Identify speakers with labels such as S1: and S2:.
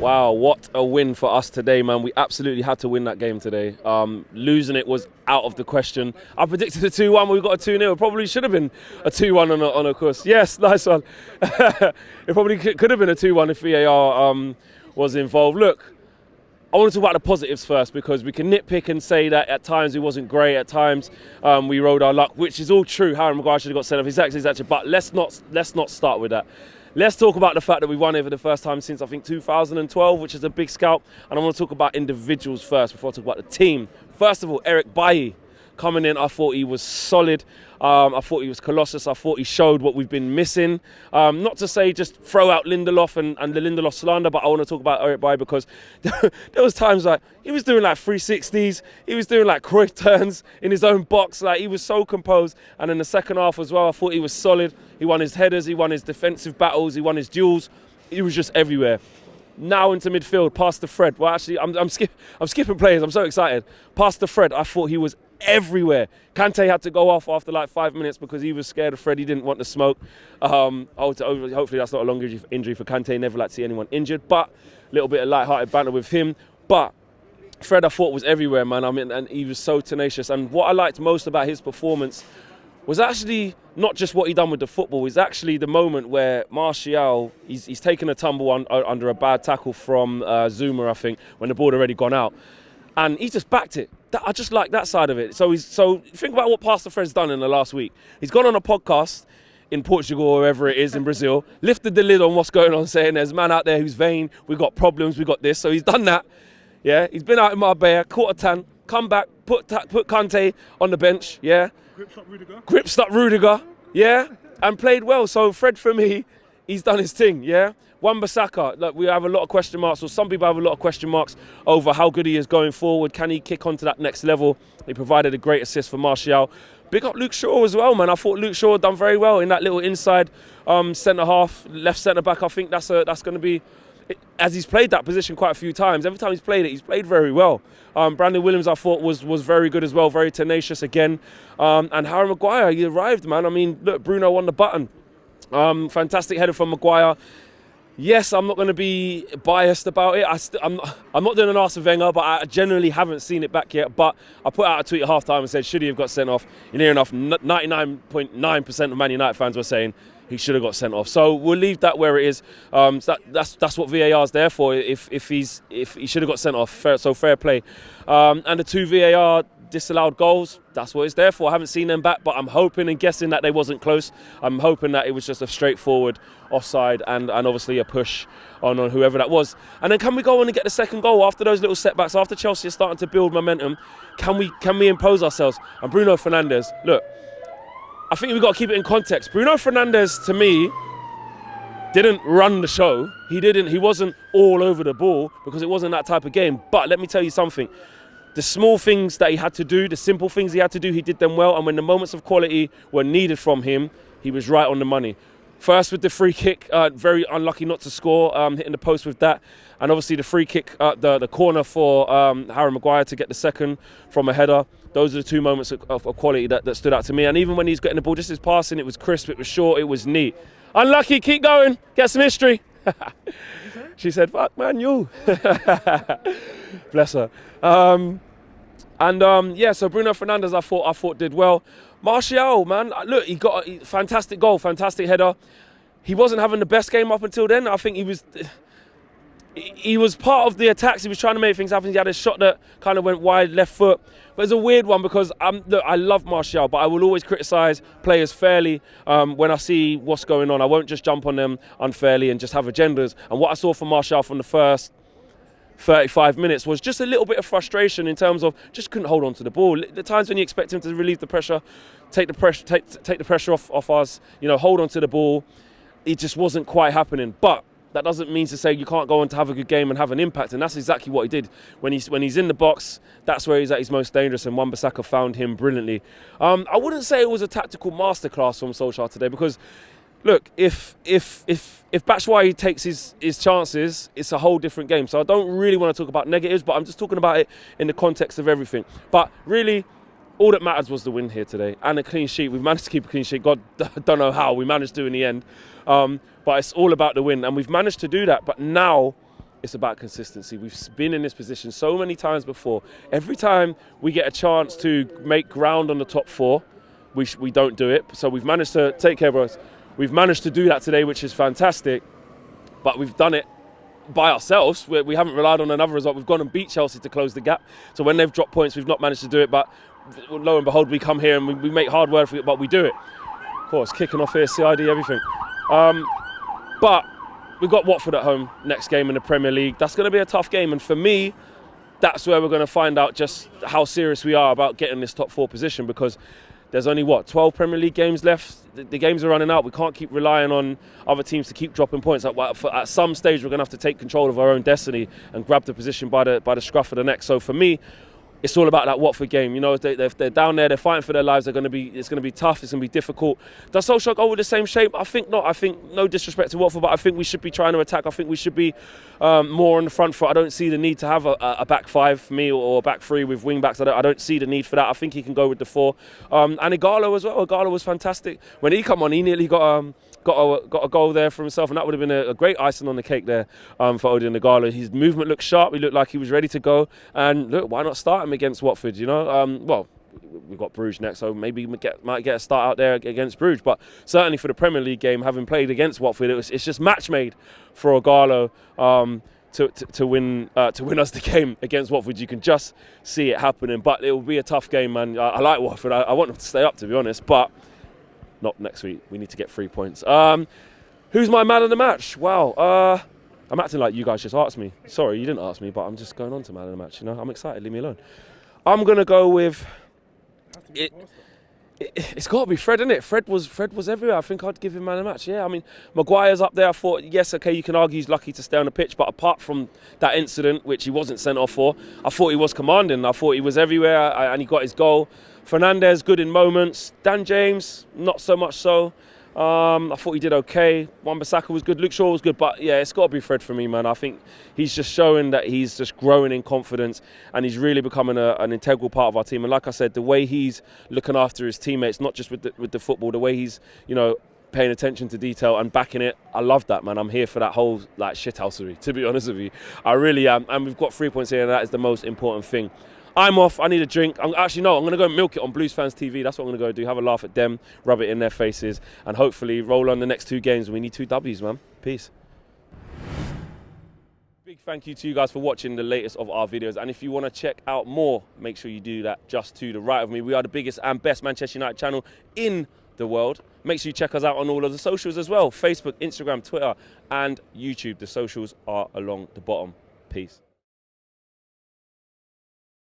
S1: Wow, what a win for us today, man. We absolutely had to win that game today. Losing it was out of the question. I predicted a 2-1, we got a 2-0. It probably should have been a 2-1 on a course. Yes, nice one. It probably could have been a 2-1 if VAR was involved. Look, I want to talk about the positives first, because we can nitpick and say that at times he wasn't great, at times we rode our luck, which is all true. Harry Maguire should have got sent off. Exactly. But let's not start with that. Let's talk about the fact that we won it for the first time since, I think, 2012, which is a big scalp. And I want to talk about individuals first before I talk about the team. First of all, Eric Bailly coming in, I thought he was solid. I thought he was colossus. I thought he showed what we've been missing. Not to say just throw out Lindelof and the Lindelof slander, but I want to talk about Eric Bailly because there was times like he was doing like 360s. He was doing like Cruyff turns in his own box. Like, he was so composed. And in the second half as well, I thought he was solid. He won his headers. He won his defensive battles. He won his duels. He was just everywhere. Now into midfield, past the Fred. Well, actually, I'm skipping players. I'm so excited. Past the Fred, I thought he was everywhere. Kante had to go off after like 5 minutes because he was scared of Fred. He didn't want the smoke. Hopefully that's not a long injury for Kante. Never like to see anyone injured, but a little bit of light-hearted banter with him. But Fred, I thought, was everywhere, man. I mean, and he was so tenacious. And what I liked most about his performance was actually not just what he done with the football. It's actually the moment where Martial, he's taken a tumble under a bad tackle from Zuma, I think, when the ball had already gone out. And he just backed it. I just like that side of it. So think about what Pastor Fred's done in the last week. He's gone on a podcast in Portugal or wherever it is in Brazil, lifted the lid on what's going on, saying there's a man out there who's vain, we've got problems, we've got this. So he's done that. Yeah, he's been out in Marbella, caught a tan, come back, put Kante on the bench, yeah. Gripped up Rudiger, yeah, and played well. So Fred, for me, he's done his thing, yeah. Wan-Bissaka, look, we have a lot of question marks, or some people have a lot of question marks over how good he is going forward. Can he kick on to that next level? He provided a great assist for Martial. Big up Luke Shaw as well, man. I thought Luke Shaw done very well in that little inside centre half, left centre back. I think that's going to be, as he's played that position quite a few times. Every time he's played it, he's played very well. Brandon Williams, I thought, was very good as well, very tenacious again. And Harry Maguire, he arrived, man. I mean, look, Bruno won the button. Fantastic header from Maguire. Yes, I'm not going to be biased about it. I'm not doing an Arsene Wenger, but I generally haven't seen it back yet. But I put out a tweet at half-time and said, should he have got sent off? And near enough, 99.9% of Man United fans were saying he should have got sent off. So we'll leave that where it is. That's what VAR is there for. If he should have got sent off, fair play. And the two VAR disallowed goals, that's what it's there for. I haven't seen them back, but I'm hoping and guessing that they wasn't close. I'm hoping that it was just a straightforward offside and obviously a push on whoever that was. And then can we go on and get the second goal after those little setbacks, after Chelsea are starting to build momentum? Can we impose ourselves? And Bruno Fernandes, look, I think we've got to keep it in context. Bruno Fernandes, to me, didn't run the show. He wasn't all over the ball because it wasn't that type of game. But let me tell you something. The small things that he had to do, the simple things he had to do, he did them well. And when the moments of quality were needed from him, he was right on the money. First with the free kick, very unlucky not to score, hitting the post with that. And obviously the free kick, the corner for Harry Maguire to get the second from a header. Those are the two moments of quality that stood out to me. And even when he's getting the ball, just his passing, it was crisp, it was short, it was neat. Unlucky, keep going, get some history. She said, fuck man, you. Bless her. So Bruno Fernandes, I thought did well. Martial, man, look, he got a fantastic goal, fantastic header. He wasn't having the best game up until then. I think he was part of the attacks. He was trying to make things happen. He had a shot that kind of went wide, left foot. But it's a weird one because look, I love Martial, but I will always criticise players fairly when I see what's going on. I won't just jump on them unfairly and just have agendas. And what I saw from Martial from the first 35 minutes was just a little bit of frustration in terms of just couldn't hold on to the ball. The times when you expect him to relieve the pressure, take the pressure off us, hold on to the ball, it just wasn't quite happening. But that doesn't mean to say you can't go on to have a good game and have an impact, and that's exactly what he did. When he's in the box, that's where he's at his most dangerous, and Wan-Bissaka found him brilliantly. I wouldn't say it was a tactical masterclass from Solskjaer today because, look, if Batshuayi takes his chances, it's a whole different game. So I don't really want to talk about negatives, but I'm just talking about it in the context of everything. But really, all that matters was the win here today and a clean sheet. We've managed to keep a clean sheet. God, don't know how we managed to in the end. But it's all about the win, and we've managed to do that. But now it's about consistency. We've been in this position so many times before. Every time we get a chance to make ground on the top 4, we don't do it. So we've managed to take care of us. We've managed to do that today, which is fantastic. But we've done it by ourselves. We haven't relied on another result. We've gone and beat Chelsea to close the gap. So when they've dropped points, we've not managed to do it. But lo and behold, we come here and we make hard work for it, but we do it. Of course, kicking off here, CID, everything. But we've got Watford at home next game in the Premier League. That's going to be a tough game. And for me, that's where we're going to find out just how serious we are about getting this top 4 position, because there's only, 12 Premier League games left. The games are running out. We can't keep relying on other teams to keep dropping points. At some stage, we're going to have to take control of our own destiny and grab the position by the scruff of the neck. So for me, it's all about that Watford game. You know, they're down there, they're fighting for their lives. It's going to be tough. It's going to be difficult. Does Solskjaer go with the same shape? I think not. I think, no disrespect to Watford, but I think we should be trying to attack. I think we should be more on the front foot. I don't see the need to have a back 5 for me, or a back 3 with wing backs. I don't see the need for that. I think he can go with the 4. And Igalo as well. Igalo was fantastic. When he come on, he nearly got a goal there for himself, and that would have been a great icing on the cake there for Odin Igalo. His movement looked sharp. He looked like he was ready to go. And look, why not start him against Watford? You know, well, we've got Bruges next, so maybe we might get a start out there against Bruges. But certainly for the Premier League game, having played against Watford, it's just match made for Igalo to win us the game against Watford. You can just see it happening. But it will be a tough game, man. I like Watford. I want them to stay up, to be honest. But not next week. We need to get 3 points. Who's my man of the match? Wow. I'm acting like you guys just asked me. Sorry, you didn't ask me, but I'm just going on to man of the match. You know, I'm excited. Leave me alone. I'm gonna go with it. It's got to be Fred, isn't it? Fred was everywhere. I think I'd give him man of the match. Yeah, I mean, Maguire's up there. I thought, yes, okay, you can argue he's lucky to stay on the pitch, but apart from that incident, which he wasn't sent off for, I thought he was commanding. I thought he was everywhere, and he got his goal. Fernandes, good in moments. Dan James, not so much so. I thought he did okay. Wan-Bissaka was good. Luke Shaw was good. But yeah, it's got to be Fred for me, man. I think he's just showing that he's just growing in confidence, and he's really becoming an integral part of our team. And like I said, the way he's looking after his teammates, not just with the football, the way he's, you know, paying attention to detail and backing it, I love that, man. I'm here for that whole shithousery, to be honest with you. I really am. And we've got 3 points here, and that is the most important thing. I'm off. I need a drink. I'm going to go milk it on Blues Fans TV. That's what I'm going to go do. Have a laugh at them, rub it in their faces, and hopefully roll on the next 2 games. We need 2 W's, man. Peace. Big thank you to you guys for watching the latest of our videos. And if you want to check out more, make sure you do that just to the right of me. We are the biggest and best Manchester United channel in the world. Make sure you check us out on all of the socials as well. Facebook, Instagram, Twitter, and YouTube. The socials are along the bottom. Peace.